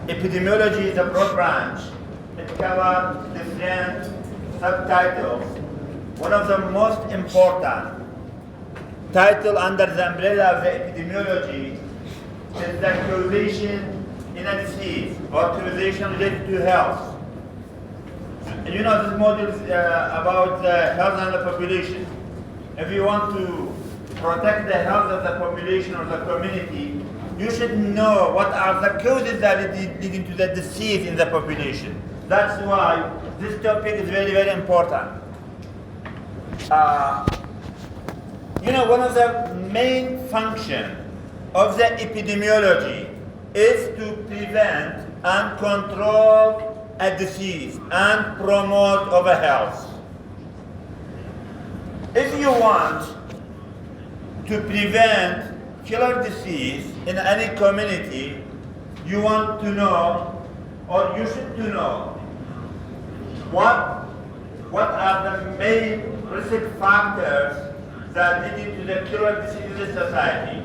epidemiology is a broad branch. It covers different subtitles. One of the most important title under the umbrella of the epidemiology is the causation in a disease or causation related to health. You know, this model is about the health and the population. If you want to protect the health of the population or the community, you should know what are the causes that are leading to the disease in the population. That's why this topic is very, very important. You know, one of the main functions of the epidemiology is to prevent and control a disease and promote over health. If you want to prevent killer disease in any community, you want to know, or you should to know, what are the main risk factors that lead to the killer disease in the society.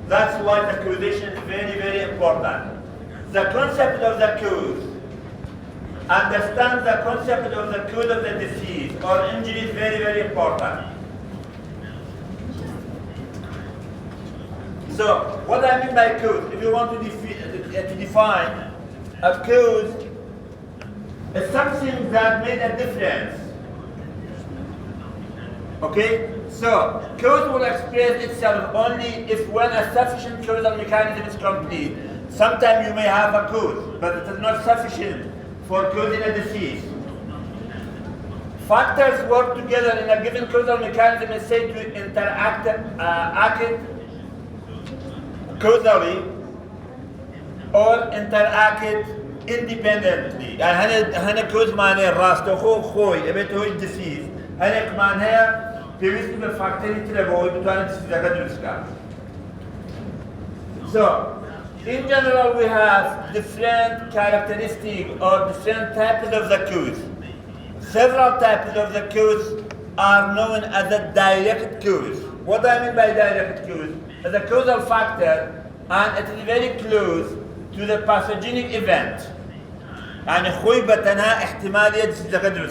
That's why the causation is very, very important. The concept of the cause, understand the concept of the cause of the disease or injury is very, very important. So, what I mean by cause, if you want to define a cause, is something that made a difference. Okay? So, cause will express itself only if when a sufficient causal mechanism is complete. Sometimes you may have a cause, but it is not sufficient for causing a disease. Factors work together in a given causal mechanism is said to interact causally or interact independently. يعني هنا cause معناه راس تخو خوي ابيت هو disease. هنا معناها بيوصل بالفاكتور يتلقوا بتواني disease أكاد يسكر. So, in general, we have different characteristics or different types of the cause. Several types of the cause are known as a direct cause. What I mean by direct cause is a causal factor, and it is very close to the pathogenic event. يعني خوي بتنها احتمالية تتغير.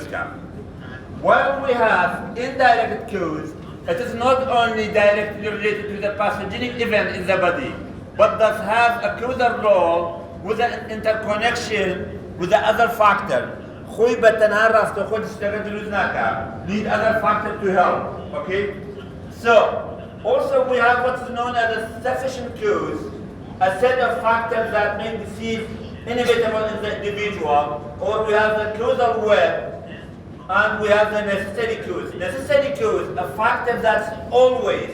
While we have indirect cause, it is not only directly related to the pathogenic event in the body, but does have a causal role with an interconnection with the other factor. خوي بتنها راس تخوي تشتغل need other factor to help. Okay? So, also we have what's known as a sufficient cause, a set of factors that make disease inevitable in the individual, or we have the causal web, and we have the necessary cause. Necessary cause, a factor that's always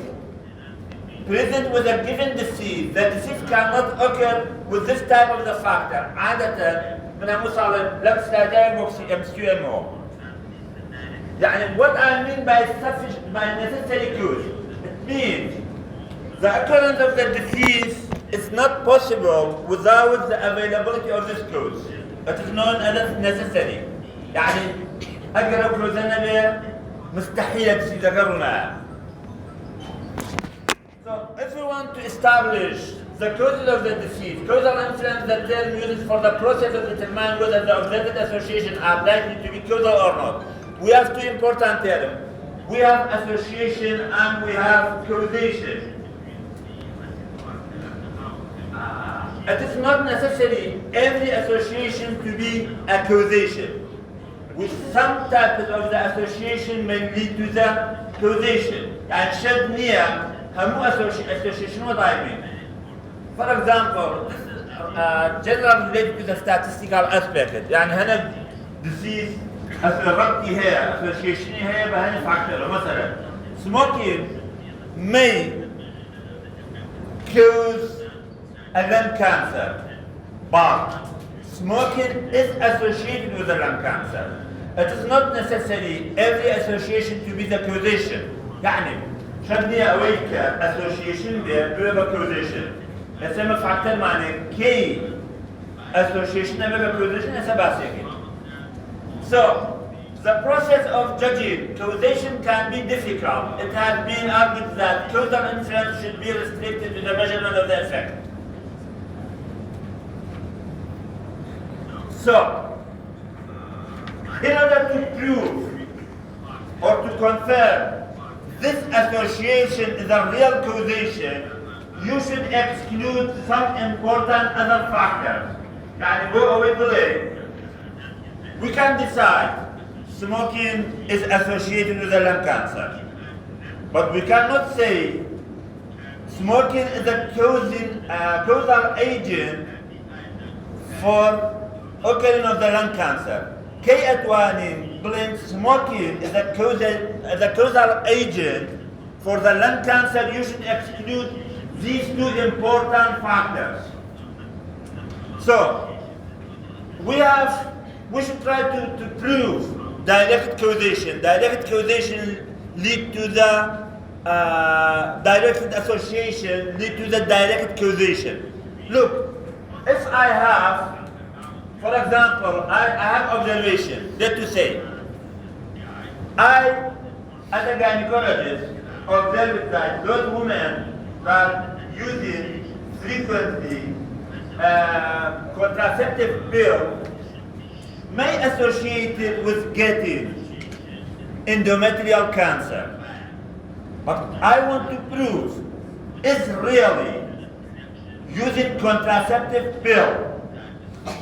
present with a given disease. The disease cannot occur with this type of the factor. عادة بنعمل لبس MCMO. يعني what I mean by necessary cause, it means the occurrence of the disease is not possible without the availability of this cause. It is known as necessary. يعني أقرب كوزنا مستحيل تذكرنا. So, if we want to establish the causes of the disease, causal influence, the term used for the process of determining whether the observed association are likely to be causal or not. We have two important terms. We have association and we have causation. It is not necessary every association to be a causation. With some types of the association may lead to the causation. يعني شد نية همو association what I mean. For example, general related to the statistical aspect. يعني هنا disease ربطي هي association هي بهني factor. مثلا smoking may cause a lung cancer, but smoking is associated with the lung cancer. It is not necessary every association to be the causation. يعني شدني أويك association بيبقى causation. اسمه factor معنى كي association بيبقى causation اسمه باسيكي. So the process of judging causation can be difficult. It has been argued that causal influence should be restricted to the measurement of the effect. So, in order to prove or to confirm this association is a real causation, you should exclude some important other factors. Yani we believe we can decide smoking is associated with the lung cancer, but we cannot say smoking is a causal agent for occurring of the lung cancer. K. believes smoking is a causal agent for the lung cancer. You should exclude these two important factors. So, we should try to prove direct causation. Direct causation lead to the direct association lead to the direct causation. Look, if I have, for example, I have observation, that to say, I, as a gynecologist, observe that those women that using frequently contraceptive pill may associate it with getting endometrial cancer. But I want to prove, is really using contraceptive pill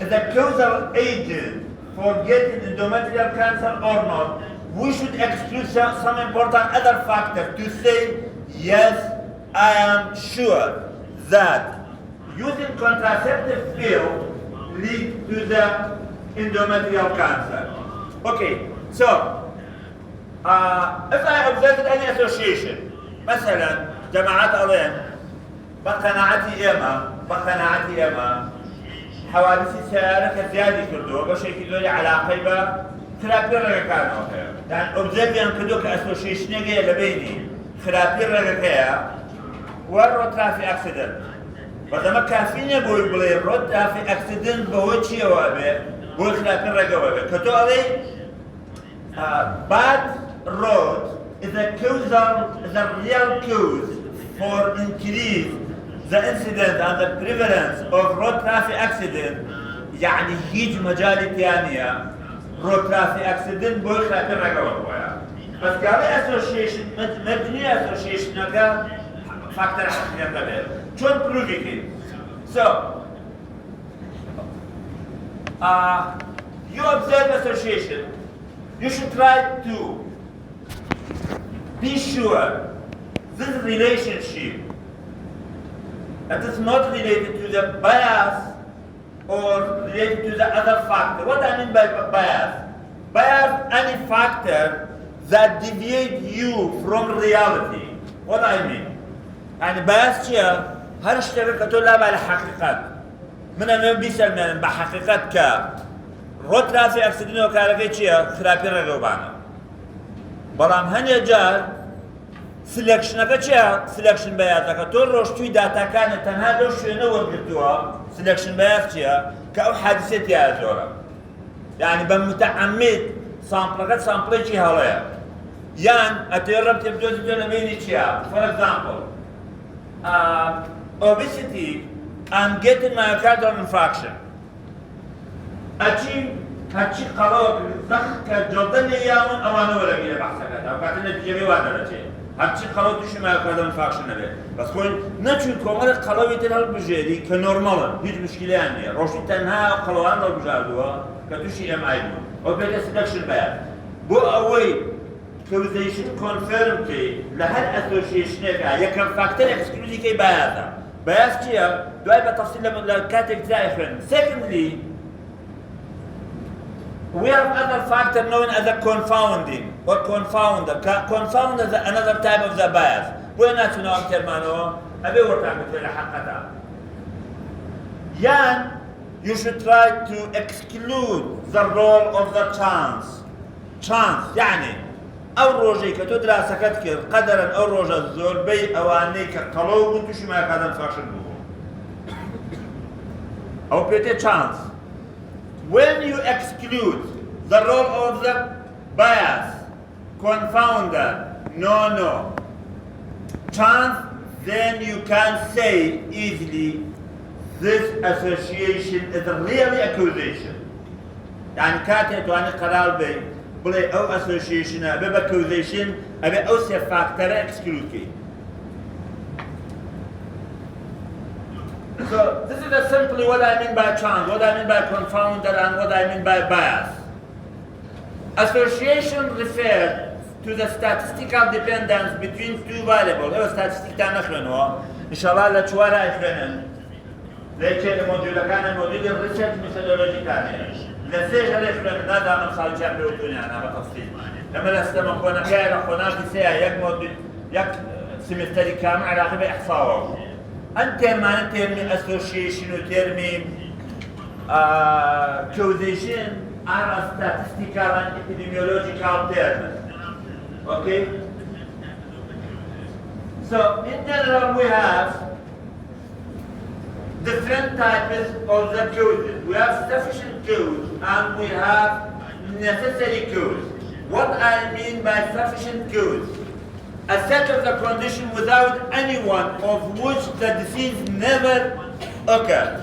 is a causal agent for getting endometrial cancer or not. We should exclude some important other factors to say, yes, I am sure that using contraceptive pill leads to the endometrial cancer. Okay, so if I observed any association, مثلا جماعات أولين بقناعتي إما حوادث السيارة كزيادة كردو بشكل ذولي علاقة با خلافي رغكانو يعني observe كردو كأسوشيشن يجي لبيني خلافي رغكايا والرود ترافي أكسيدنت وإذا كافين يقول بلي الرود ترافي أكسيدنت بهو شيء وابه بهو خلافي رغوابه كتو علي bad road is a real cause for increase the incidence and the prevalence of road traffic accident. يعني هيج مجال ثانية road traffic accident بوي خلافي رغوابه بس قال association مبني association نكا factor حقيقة غير شون proving so you observe association. You should try to be sure this relationship that is not related to the bias or related to the other factor. What I mean by bias? Bias, any factor that deviates you from reality. What I mean? يعني bias here هنشتغل كتولاب على حقيقات من أمام بيسال من بحقيقات ك رود ترافي اكسيدنت وكاركي چيا خرابي رغوبانا بلام هنيا جار سلكشنكا چيا سلكشن بياتكا تو روشتوي داتا كان تنها لو شوينه ورغتوا سلكشن بيات چيا كاو حادثه يا زورا يعني بمتعمد سامبلي چي هلايا يان اتيرب تبدو لميني چيا for example obesity and getting myocardial infarction هاتشي قرار زخ كجودن يامن أوانه ولا بيه بحثك أو كاتنا تجري وانا رجع هاتشي قرار تشي ما يقدر فاكشن نبي بس كون نشوف كمان قرار يتنهال بجري كنورمال هيج مشكلة يعني روشي تنها قراران دار بجادوا كتوشي ام اي أو بيتا سلكشن بيا بو أوي causation confirm كي لهال association يكن فاكتور اكسكلوزي كي بياتا بياس كيا دواي بتفصيل من الكاتيك تاعي secondly we have other factor known as a confounding or confounder. Confounder is another type of the bias. We're not to know termano. أبي ورتاح مثل حقتها. Yan, you should try to exclude the role of the chance. Chance يعني أو روجي كتدرى سكتكر قدرا أو روجا الزول بي أواني كقلو وانتو شو ما يقدر فاشل بو. أو بيتي chance. When you exclude the role of the bias, confounder, no, chance, then you can say easily this association is really a causation. يعني كاتي تواني قرار بي بلي أو association أبي causation أبي أو factor exclude. So this is simply what I mean by chance, what I mean by confounder, and what I mean by bias. Association refers to the statistical dependence between two variables. أو statistic تاعنا خلينه إن شاء الله لتشوارع يخلينن. ليش الموديول كان الموديول الريسيرش ميثودولوجي كان. لسيج هذا يخلينن هذا أنا صار شابه وتوني أنا بتفصيل. لما نستمع كنا كائن كنا في ساعة يك موديول يك سمستري كامل على حسب إحصائه. أنت ما ترمي association وترمي causation are statistical and epidemiological terms. Okay? So in general we have different types of the causes. We have sufficient cause and we have necessary cause. What I mean by sufficient cause? A set of the condition without any one of which the disease never occurs.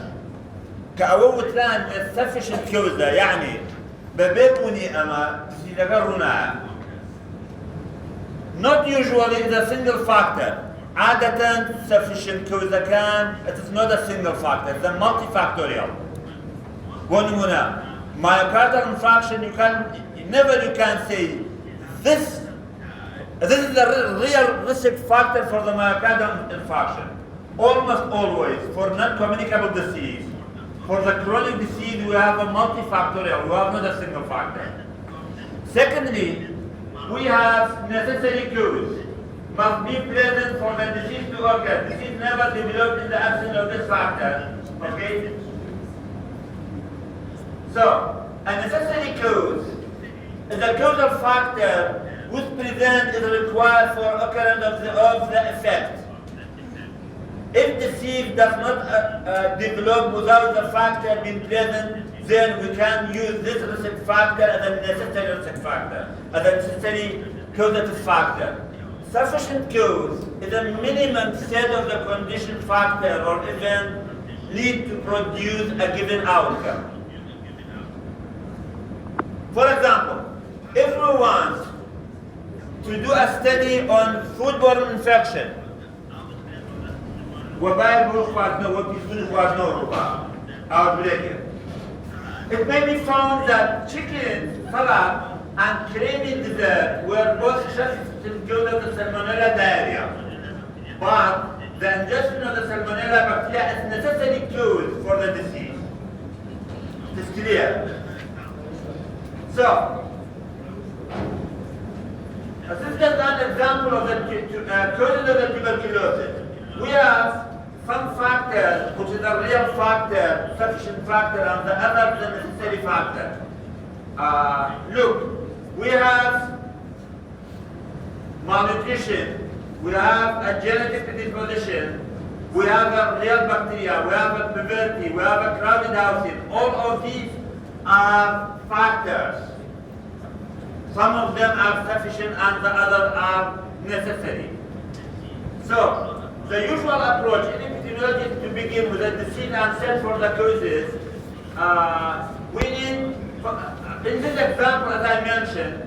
كأول تلان sufficient cause يعني ببيكوني أما تسيلقرنا. Not usually is a single factor. عادة sufficient cause كان it is not a single factor, it's a multifactorial. هنا myocardial infarction you can say this is the real risk factor for the myocardial infarction. Almost always for non-communicable disease. For the chronic disease we have a multifactorial, we have not a single factor. Secondly, we have necessary cause. Must be present for the disease to occur. Disease never developed in the absence of this factor. Okay? So, a necessary cause is a causal factor whose presence is required for occurrence of the effect. If disease does not develop without the factor being present, then we can use this risk factor as a necessary risk factor, as a necessary causative factor. Sufficient cause is a minimum set of the condition factor or event need to produce a given outcome. For example, if we want to do a study on foodborne infection, it may be found that chicken, salad, and creamy dessert were both susceptible to the Salmonella diarrhea. But the ingestion of the Salmonella bacteria is necessary cause for the disease. It is clear. So, this is just an example of the causes of the tuberculosis. We have some factors, which is a real factor, sufficient factor, and the other the necessary factor. Look, we have malnutrition, we have a genetic predisposition, we have a real bacteria, we have a poverty, we have a crowded housing. All of these are factors. Some of them are sufficient and the others are necessary. So, the usual approach in epidemiology is to begin with a disease and search for the causes. We need, in this example as I mentioned,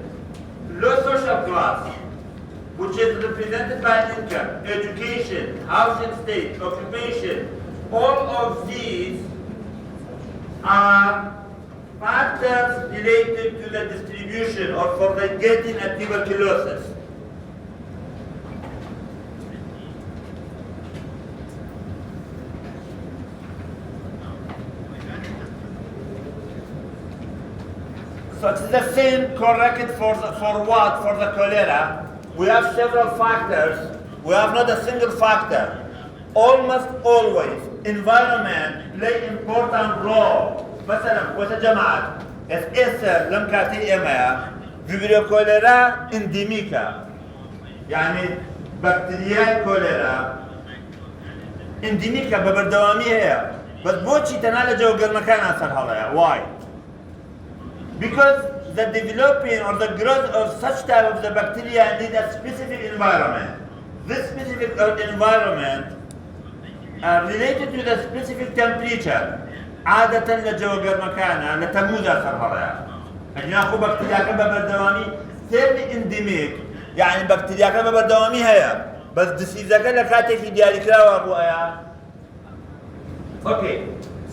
low social class, which is represented by income, education, housing state, occupation. All of these are factors related to the distribution or for the getting a tuberculosis. So it's the same correct for what? For the cholera. We have several factors. We have not a single factor. Almost always, environment play important role. مثلا وتجمعات اسر لم كاتي اما فيبريو كوليرا انديميكا يعني بكتيريا كوليرا انديميكا ببردوامي هي بس بوشي تنال جو غير مكان اثر هذا. Why? Because the developing or the growth of such type of the bacteria need a specific environment. This specific environment related to the specific temperature. عادة لجو مكانها لتموذج سرها يعني ناخذ بكتيريا كما بردوامي ثيرمي انديميك يعني بكتيريا كما بردوامي هي بس ديسيزا كان كاتي في ديالي كلا وابو ايا Okay,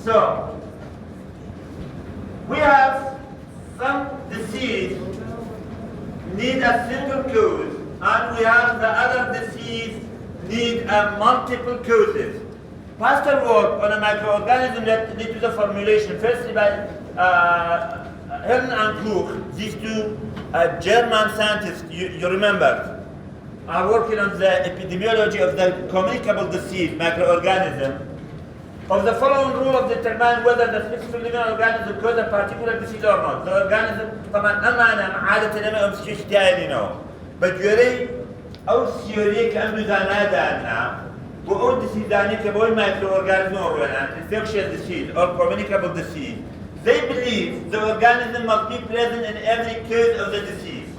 so we have some disease need a single cause and we have the other disease need multiple causes. Pastor work on a microorganism that lead to the formulation, firstly by Herrn and Koch, these two German scientists, you remember, are working on the epidemiology of the communicable disease microorganism. Of the following rule of determine whether the specific living organism cause a particular disease or not. The organism, طبعا أنا عادة لما أمسكش تاني نو. بجوري أو سيوري كأنه زانادا عنا. وأو disease داني كبوي microorganism or an infectious disease or communicable disease. They believe the organism must be present in every case of the disease.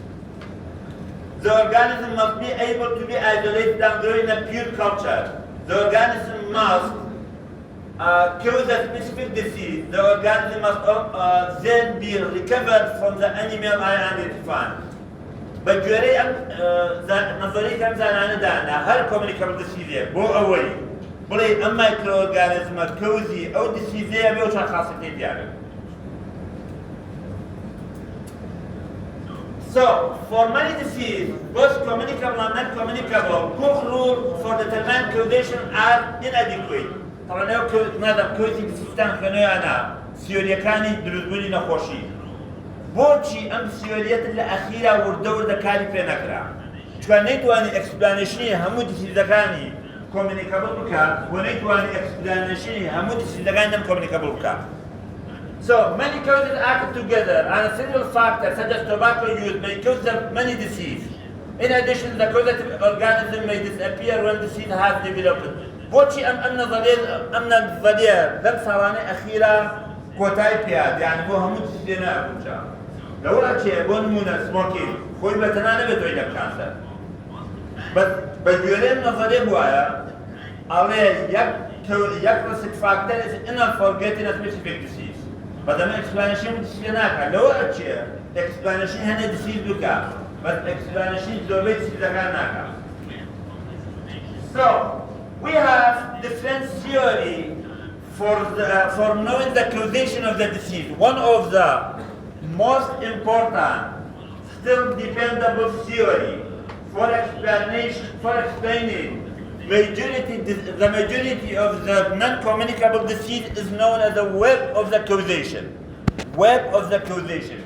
The organism must be able to be isolated and grow in a pure culture. The organism must cause a specific disease. The organism must then be recovered from the animal I identified. But جوري نظرية كم زمان دانا هل communicable disease بو أولي بلي أما microorganism كوزي أو disease بيوش خاصيتين ديالو. So, for many diseases, both communicable and non-communicable, Koch rule for determined causation are inadequate. طبعا نظام كوزي بسيستان خنوية أنا سيوريكاني دروزبوني نخوشي. بوشي أم سيوريات الأخيرة وردور دكاري في نكرة. شكرا نيتواني explanation همو ديسيزاكاني communicable بكا ونيتواني explanation همو ديسيزاكاني non-communicable بكا. So, many causes act together and a single factor such as tobacco use may cause many diseases. In addition, the causative organism may disappear when disease has developed. بوشي أم النظرية ذم ثواني أخيرة كوتاي بياد يعني بو همو تسيدنا أبوشا لو أشياء بو نمونا سموكين خوي بتنانا بتوي لك كانسر بس بجورين نظرية بوايا عليه يكرسك فاكتر is enough for getting a specific disease بدل explanation تسيدنا لو أشياء explanation هنا disease بكا بس explanation زوبي تسيدنا كاناكا So we have different theory for knowing the causation of the disease. One of the most important, still dependable theory for explaining the majority of the non-communicable disease is known as the web of the causation. Web of the causation.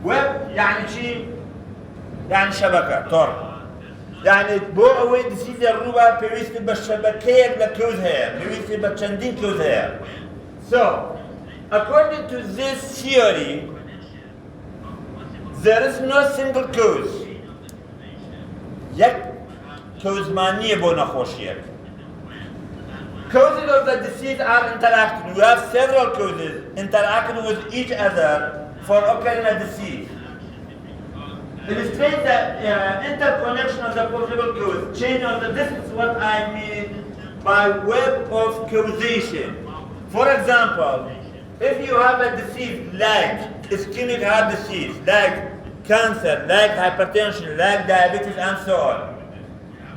Web يعني شيء يعني شبكة طرق. يعني بو أوي ديسيز الروبا بيويست بالشبكية لكوزها بيويست بالشندين كوزها. So, according to this theory, there is no single cause. يك cause مانية بو نخوشيك. Causes of the disease are interacting. We have several causes interacting with each other for occurring a disease. Illustrate the interconnection of the possible cause. Change of the distance, what I mean by web of causation. For example, if you have a disease like ischemic heart disease, like cancer, like hypertension, like diabetes, and so on,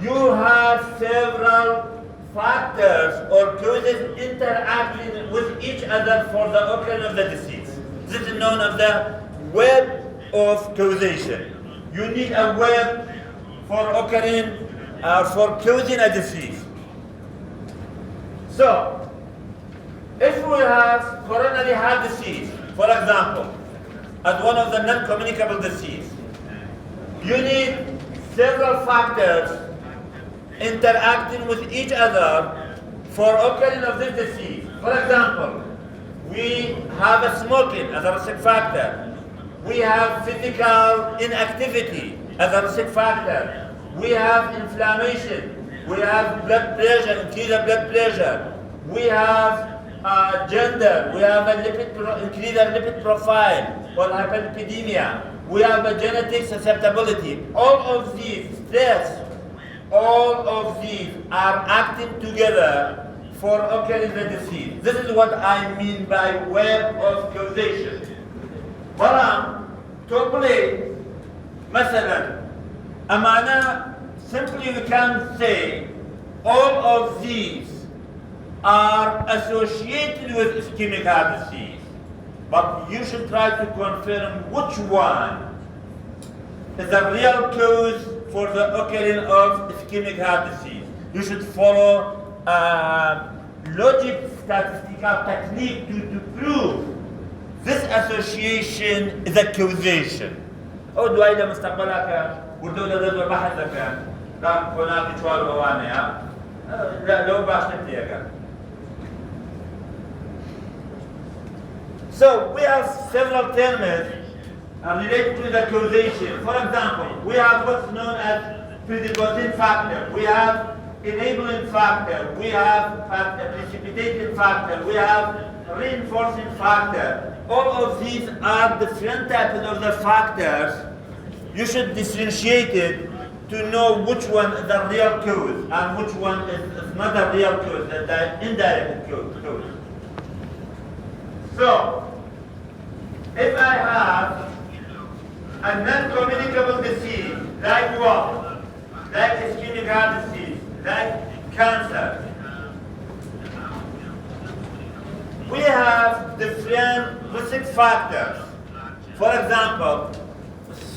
you have several factors or causes interacting with each other for the occurrence of the disease. This is known as the web of causation. You need a web for occurring, for causing a disease. So, if we have coronary heart disease, for example, as one of the non-communicable disease, you need several factors interacting with each other for occurring of this disease. For example, we have a smoking as a risk factor. We have physical inactivity as a risk factor. We have inflammation. We have blood pressure, increase of blood pressure. We have gender. We have a increase of lipid profile or hyperlipidemia. We have a genetic susceptibility. All of these stress, all of these are acting together for occurring the disease. This is what I mean by web of causation. But to play, مثلا, amana, simply we can say all of these are associated with ischemic heart disease. But you should try to confirm which one is the real cause for the occurring of ischemic heart disease. You should follow logic statistical technique to prove this association is a causation. أو دواء مستقبلك والدولة ذات بحثك لا هناك شوال بوانيا لا لو باشتيك. So we have several terms related to the causation. For example, we have what's known as predisposing factor. We have enabling factor. We have precipitating factor. We have reinforcing factor. All of these are different types of the factors. You should differentiate it to know which one is the real cause and which one is not the real cause, the indirect cause. So, if I have a non-communicable disease, like what? Like ischemic heart disease, like cancer, we have different risk factors. For example,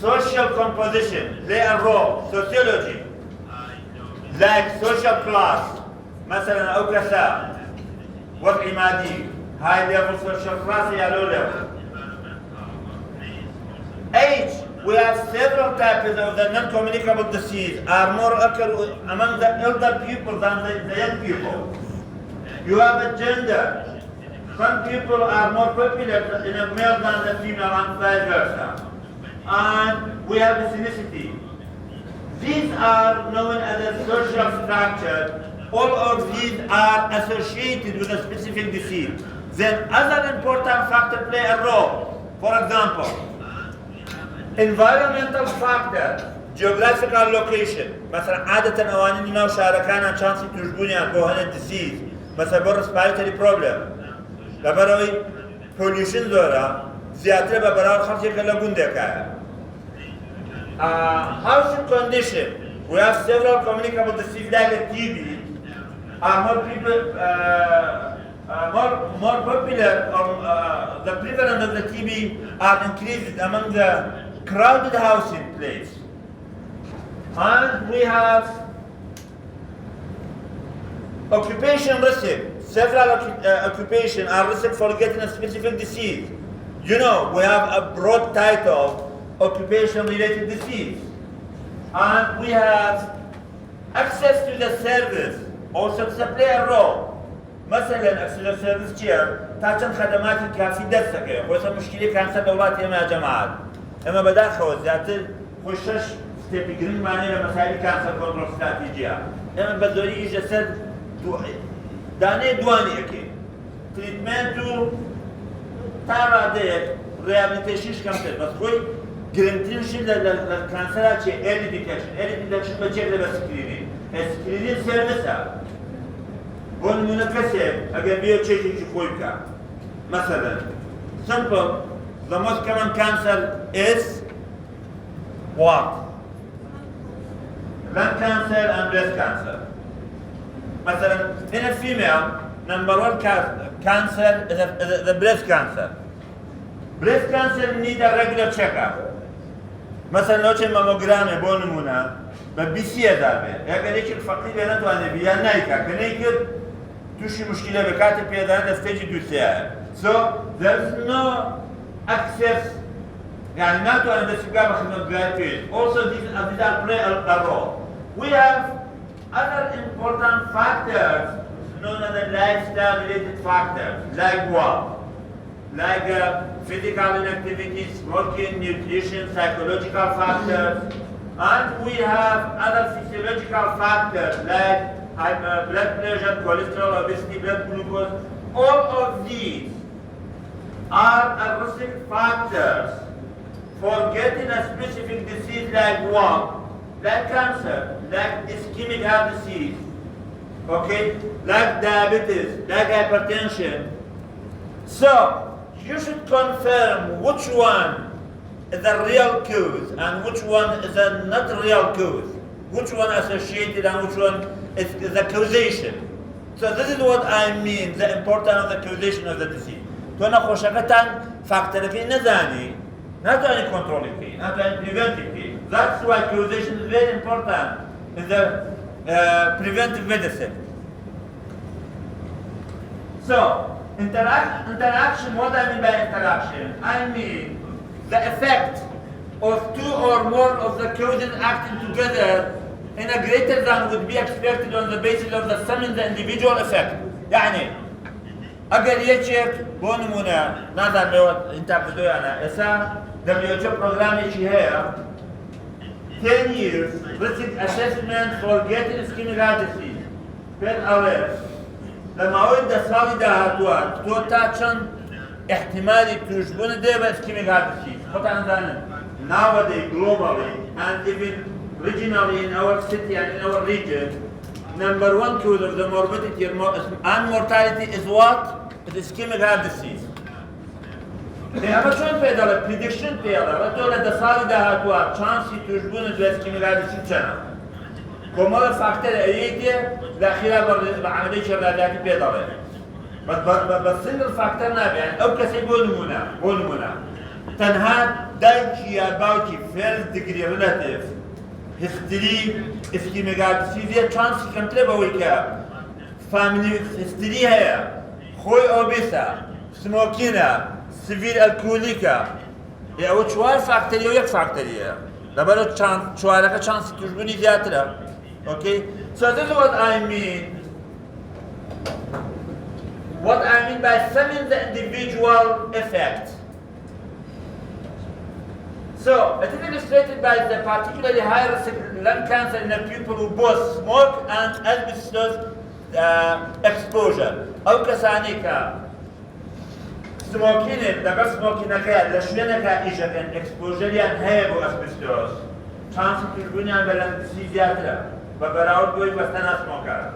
social composition play a role, sociology, like social class, مثلا أو كسا وضع مادي, high level social class or low level. Age, we have several types of the non-communicable disease are more occur among the elder people than the young people. You have a gender. Some people are more popular in a male than the female and vice versa. And we have ethnicity. These are known as a social structure. All of these are associated with a specific disease. Then other important factors play a role. For example, environmental factor, geographical location. مثلا عادة أواني ما وشاركانا chance تجبوني عن بوهن disease. مثلا بو respiratory problem. لبروي pollution زورا زيادة ببراو خرجة كلا قندكايا. Housing condition. We have several communicable diseases like TB. More popular, the prevalence of the TB are increased among the crowded housing place. And we have occupation risk. Several occupations are risk for getting a specific disease. You know, we have a broad title, occupation-related disease. And we have access to the service, also play a role. مثلا access to the service chair, تعطي خدمات كافية دستك، وإذا مشكلة كانت دولات يا جماعات. اما بداخل زيادة خوشش تبيجرين معنی مسائل کانسر کنترل استراتژیا. اما بدوری ایجاد سر دانه دوانی که تریتمنتو تاراده ریابیلیتیشنش کم کرد. بس خوی گرنتینشی لکانسر چه early detection بچه لب اسکرینی. اسکرینی سرویسه. بون منکسب اگر بیو چیزی چی خوی کن. مثلا simple. The most common cancer is what? Lung cancer and breast cancer. مثلا, in a female, number one cancer is the breast cancer. Breast cancer need a regular checkup. مثلا لو كان ماموجرام بونمونا ببيسي دابه. اگر یک فقیر نتوانه بیا نایکا. کنیکر توشی مشکل بکات پیدا دستجی دوسیه. So there is no access, يعني not to investigate but graduate. Also these are play a role. We have other important factors known as the lifestyle related factors, like what? Like physical inactivity, smoking, nutrition, psychological factors. And we have other physiological factors like blood pressure, cholesterol, obesity, blood glucose. All of these are risk factors for getting a specific disease like what? Like cancer, like ischemic heart disease, okay, like diabetes, like hypertension. So you should confirm which one is the real cause and which one is a not real cause, which one associated and which one is the causation. So this is what I mean, the importance of the causation of the disease. تو نخوشکتان فاکتور که نزانی، نتوانی کنترل کنی، نتوانی prevent کنی. That's why causation is very important in the preventive medicine. So interaction. What I mean by interaction? I mean the effect of two or more of the causes acting together in a greater than would be expected on the basis of the sum in the individual effect. يعني اگر يشك بونمونا نظر لو انت بدو انا اسا WHO program شي هي 10 years risk assessment for getting ischemic heart disease per hour. لما اود اساوي ده هاتوان تو تاچن احتمالي توجبون ده ischemic heart disease. خطا عندنا nowadays globally and even regionally in our city and in our region, number one cause of the morbidity and mortality is what? It is ischemic heart disease. اما شلون پیدا prediction پیدا تو لدسالی ده هاتوا چانسی توجبون دو ischemic heart disease چنا كمال فاكتور ايديه الاخيره بعمليه شراداتي پیدا بس single فاكتور نبي يعني او كسي بونمونا تنها دايجي باوكي first degree relative history ischemic heart disease چانسی کمتره باویکه family history هيا خوي اوبيسا سموكينا سيفير الكوليكا يا او چوار فاكتوريا ويك فاكتوريا لبرو چواركا چانس تجبني زيادة. Okay, so this is what I mean by summing the individual effect. So it is illustrated by the particularly high risk lung cancer in the people who both smoke and asbestos exposure. أو كسانيكا سموكين دقا سموكينكا لشوينكا إيجاكن exposure هيبو asbestos. chance تلقونيا بلان سيزياترا ببراود بوي بستنا سموكا.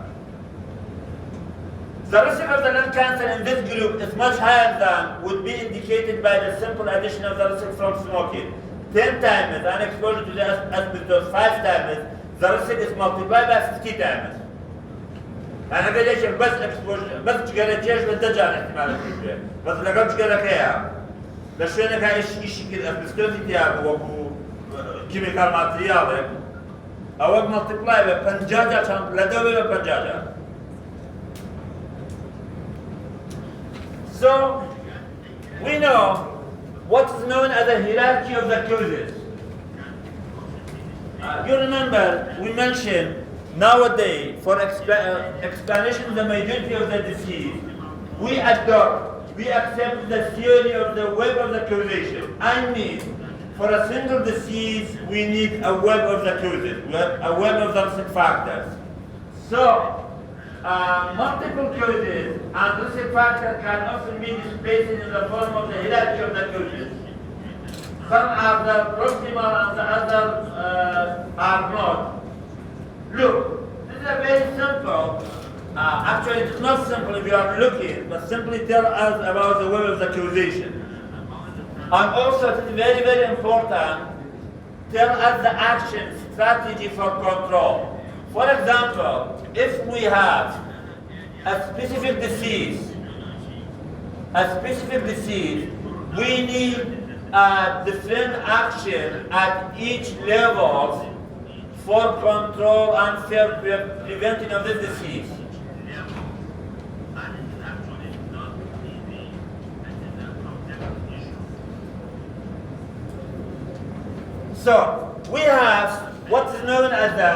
The risk of the lung cancer in this group is much higher than would be indicated by the simple addition of the risk from smoking. 10 times and exposure to the asbestos 5 times, the risk is multiplied by 50 times. أنا قاعد أشوف بس exposure بس تجارة جيش بالدجال احتمال كبير بس لقب تجارة كيا لشوينك هاي إيش كده asbestos تياب وكو chemical material أو multiply ببنجاجة كم لدوي ببنجاجة. So we know what is known as a hierarchy of the causes. You remember we mentioned nowadays for explanation of the majority of the disease, we accept the theory of the web of the causation. I mean, for a single disease, we need a web of the causes, a web of the risk factors. So, multiple causes and risk factors can often be displayed in the form of the hierarchy of the causes. Some are the proximal and the others are not. Look, this is a very simple, actually it's not simple if you are looking, but simply tell us about the web of the causation. And also it is very, very important, tell us the action strategy for control. For example, if we have a specific disease, we need a different action at each level for control and for preventing of this disease. So, we have what is known as the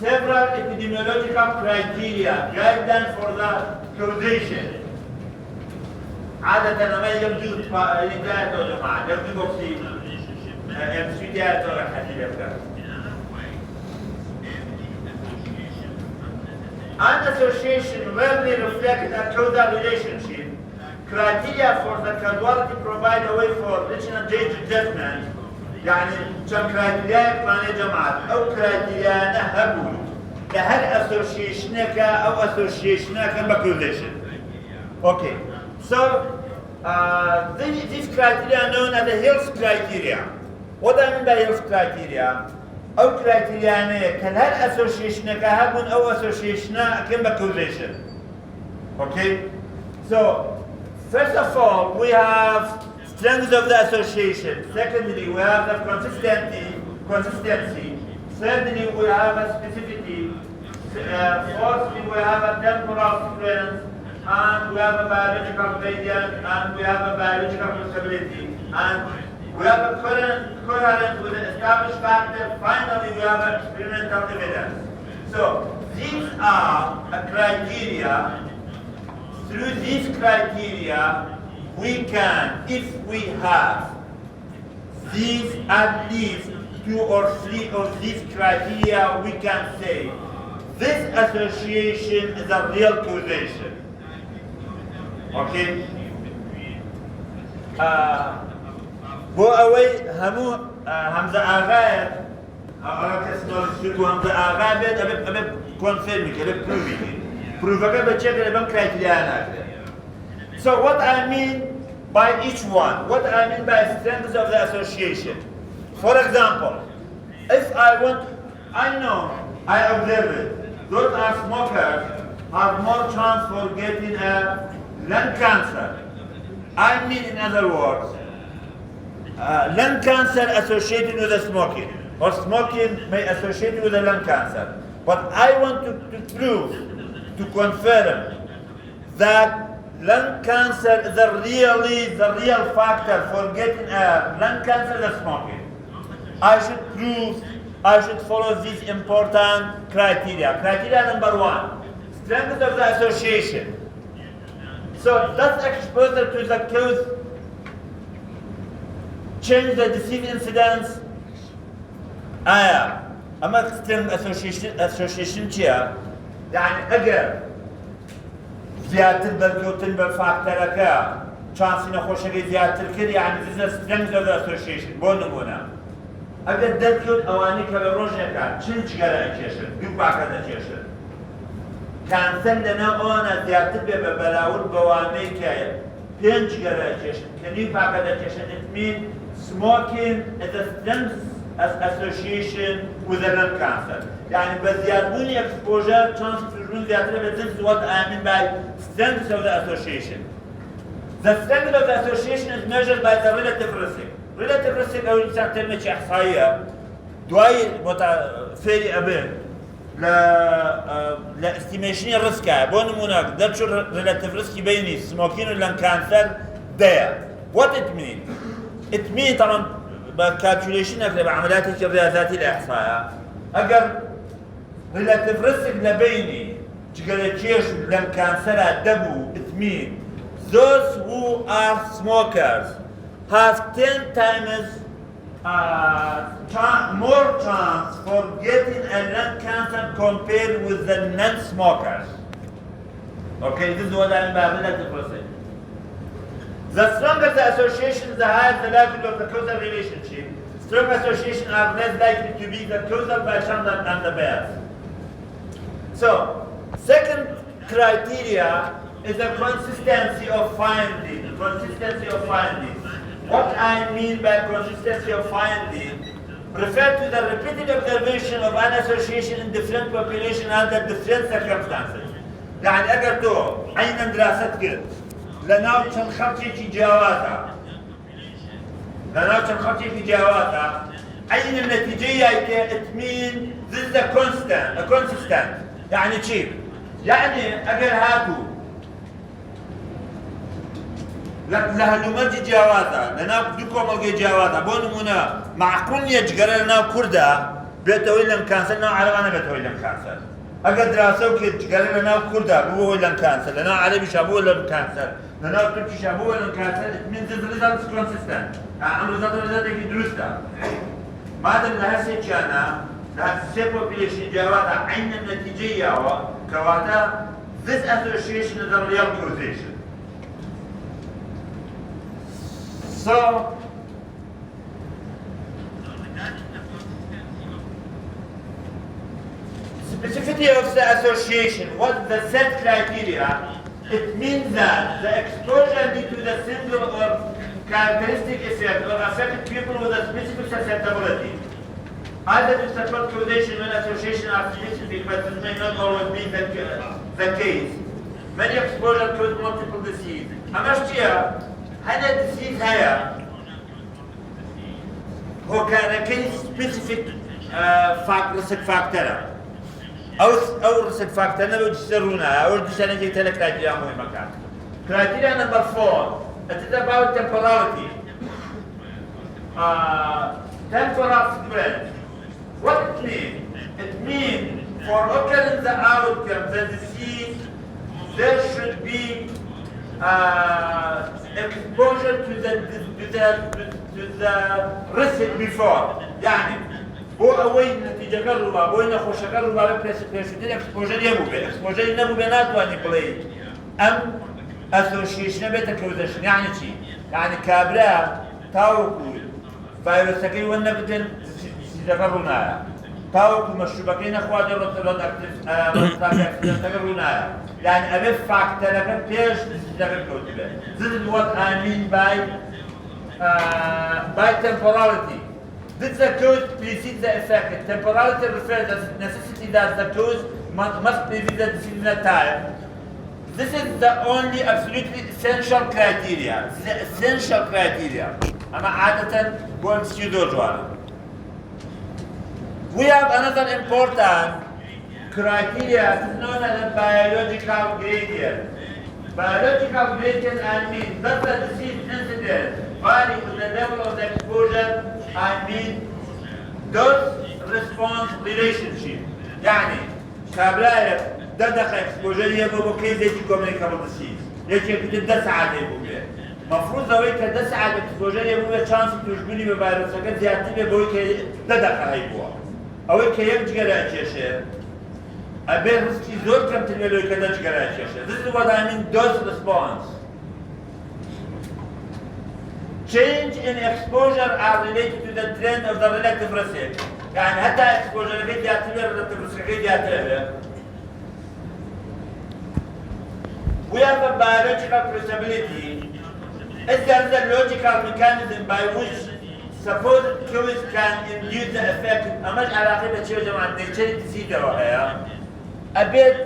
several epidemiological criteria, guidelines for the causation. عادة لما يبدو الإنتاج يا جماعة يبدو بوكسي مسؤوليات ولا حد يبدأ. An association rarely reflects a causal relationship. Criteria for the causality provide a way for rational judgment. يعني كم كرايتيريا فلان يا جماعة أو كرايتيريا نهبوا لهر association أو association causation. Okay, so these criteria are known as the Hill's criteria. What I mean by Hill's criteria? أو criteria can هر association كهابون أو association causation. Okay, so first of all we have strength of the association. Secondly, we have the consistency. Thirdly, we have a specificity. Fourthly, we have a temporal strength, and we have a biological gradient, and we have a biological possibility, and we have a coherence with an established factor. Finally, we have experimental evidence. So these are a criteria. Through these criteria, we can, if we have these at least 2 or 3 of these criteria, we can say this association is a real causation. Okay? Go away, Hamza Agha, Hamza Agha, confirm it, prove it. Prove it, criteria. So what I mean by each one, what I mean by strengths of the association. For example, if I observe it, those are smokers have more chance for getting a lung cancer. I mean, in other words, lung cancer associated with the smoking, or smoking may associate with the lung cancer. But I want to prove, to confirm that lung cancer is the real factor for getting a lung cancer is smoking. I should follow these important criteria. Criteria number 1, strength of the association. So does exposure to the cause change the disease incidence? أما strength association چيا؟ يعني أجر زيادة بالكوتن بالفاكتورك chance نخوشك زيادة كده يعني this is strength of the association. بونمونا. اگر دلکوت اوانی که به روزنکان چنچ گره اکیشن، بیوبا کده اکیشن. کانسر لنا آن زیادت به بلاول بوانی که پنج گره اکیشن، کنی با کده اکیشن. It means smoking is a strength association with the lung cancer. يعني بزيادبوني exposure chance تجرون زیادتر به this is what I mean by strength of the association. The strength of the association is measured by the relative risk. relative risk أو إنسان تلميذ إحصائية دواي فيري أبين لا estimation الريسك بونمونا ده شو relative risk بيني smoking ولا cancer ده what it means it means طبعا بالcalculation أكله بعمليات الرياضيات الإحصائية أجر relative risk لبيني تقدر تشيش لم cancer دبو it means those who are smokers have 10 times more chance for getting a lung cancer compared with the non-smokers. Okay, this is what I mean by relative risk. The stronger the association, the higher the likelihood of the causal relationship. Strong associations are less likely to be the causal by chance and the bias. So, second criteria is the consistency of finding. Consistency of finding. What I mean by consistency of finding refer to the repeated observation of an association in different populations under different circumstances. يعني أجر تو عين دراستك لناو كان خمسة في جوازها عين النتيجة هي it means this is a consistent يعني شيء يعني أجر هاتو لها لمجي جوازها لنا دوكم ألقي جوازها بونمونا مع كل يجقر لنا كردا بيتوي لهم كانسر لنا عربانا بيتوي لهم كانسر أقد دراسة وكيجقر لنا كردا بوه لهم كانسر لنا عربي شابوه لهم كانسر لنا تركي شابوه لهم كانسر من ذي results consistent أمر results يكي درستا ما دام لها سيجانا لها سي population جوازها عين النتيجة كواتا this association is a real causation. So, specificity validity of the association, what the set criteria, it means that the exposure due to the single or characteristic effect or affect people with a specific susceptibility. Either to support causation when association are specific, but this may not always be the case. Many exposure cause multiple disease. Amashtia, هذا disease هيا هو كان كل specific risk factor أو risk factor نبغى تسرونه أو تسألني جيت لك كرايتيريا مهمة كان. Criteria number 4. It is about temporality. Temporal spread. What it means? It means for occurring the outcome, the disease, there should be exposure to the risk before. يعني بو أوي نتيجة قربة بو نخوش قربة بيشتري exposure يبوبه exposure ينبوبه ناتواني بلاي أم association بيتا causation يعني شيء يعني كابرا تاوكو فيروسكي ونبتن تقرونايا تاوكو مشروبكين أخوات الرد تقرونايا يعني أبي فاكتورك بيش تقرونايا. This is what I mean by temporality. This the cause precedes the effect. Temporality refers to the necessity that the cause must precede the disease in the time. This is the only absolutely essential criteria. The essential criteria. أما عادة هو MCQ جوانا. We have another important criteria known as a biological gradient. Biological gradient I mean does the disease incidence vary with the level of the exposure? I mean dose-response relationship. يعني كابلاية دخل exposure يبقى كيف يجي communicable disease. يجي بتدس عادي يبقى. مفروض لو هيك دس عادي exposure يبقى chance تشبيني بفيروس كذا زيادة يبقى كي دخل هيبقى. أو هيك يمشي كذا أشياء. أبين رزقي زور كم تلميذ كذا كذا أشياء. This is what I mean dose response. Change in exposure are related to the trend of the relative risk. يعني حتى exposure غير يعتبر relative risk غير يعتبر. We have a biological traceability. Is there a logical mechanism by which supposed cause can induce the effect? أمش علاقة بشيء جماعة nature disease وهي. أبيت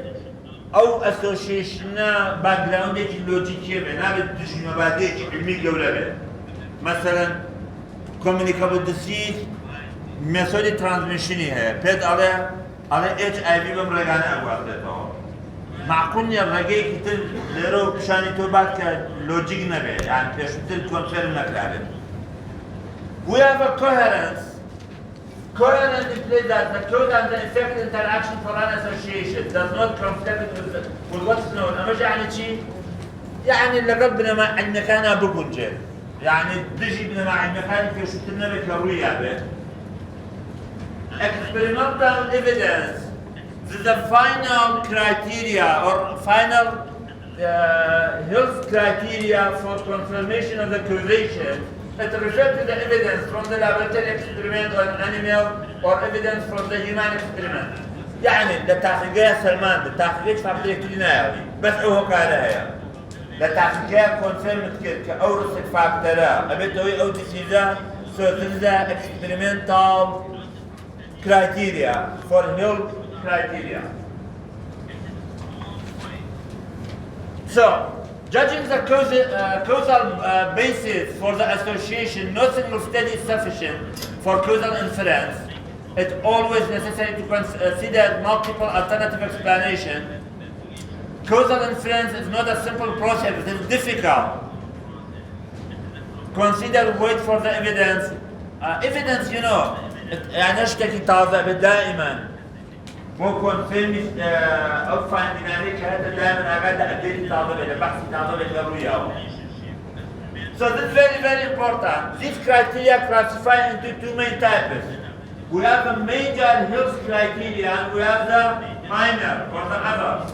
أو association background لوجيكي بنابد دش مبادئ علمي جولة. مثلا communicable disease method transmission है फिर على HIV بمرجعنا أقوالته معقول يرجع كتير ليرو بشاني توبات كلوجيك نبي يعني بيشوفت confirm نكلاره. We have a coherence implies that the cause and the effect interaction for an association does not conflict with what's known. أما يعني شيء يعني اللي قبل ما عندنا كان بكون جد. يعني بيجي بنا مع المكان في شفتنا بكروية به. Experimental evidence is the final criteria or final health criteria for confirmation of the causation. It refers to the evidence from the laboratory experiment on animal or evidence from the human experiment. يعني التحقيقات سلمان التحقيقات فقط لنا بس هو قالها يعني. التحقيقات confirmed كأورث فاكتورا أبدا أو تسيزا so this is the experimental criteria for health criteria. So, judging the causal basis for the association, no single study is sufficient for causal inference. It's always necessary to consider multiple alternative explanations. Causal inference is not a simple process, it is difficult. Consider, wait for the evidence. Evidence, you know, يعني اشتكي طازة دائما مو confirm أو find dynamic هذا دائما أقعد أدري طازة بحث طازة بالرؤية. So this is very, very important. These criteria classify into two main types. We have the major health criteria and we have the minor or the others.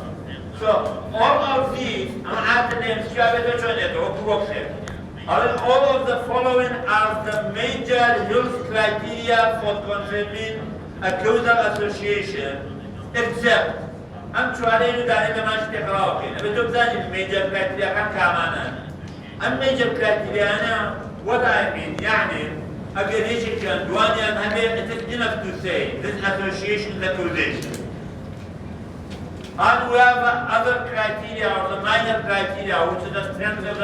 So all of these, all of the following are the major health criteria for confirming a causal association. except ام چوارەی دانێ لەماش تێکڕاوەکەین ئەبێ تۆ بزانیت میجر کرایتریاکان کامانن ئەم میجر کرایتریانە what I mean يعني ئەگەر هیچێکیان دوانیان هەبێ it is enough to say this association is a causation. And we have other criteria or the minor criteria which is the strength of the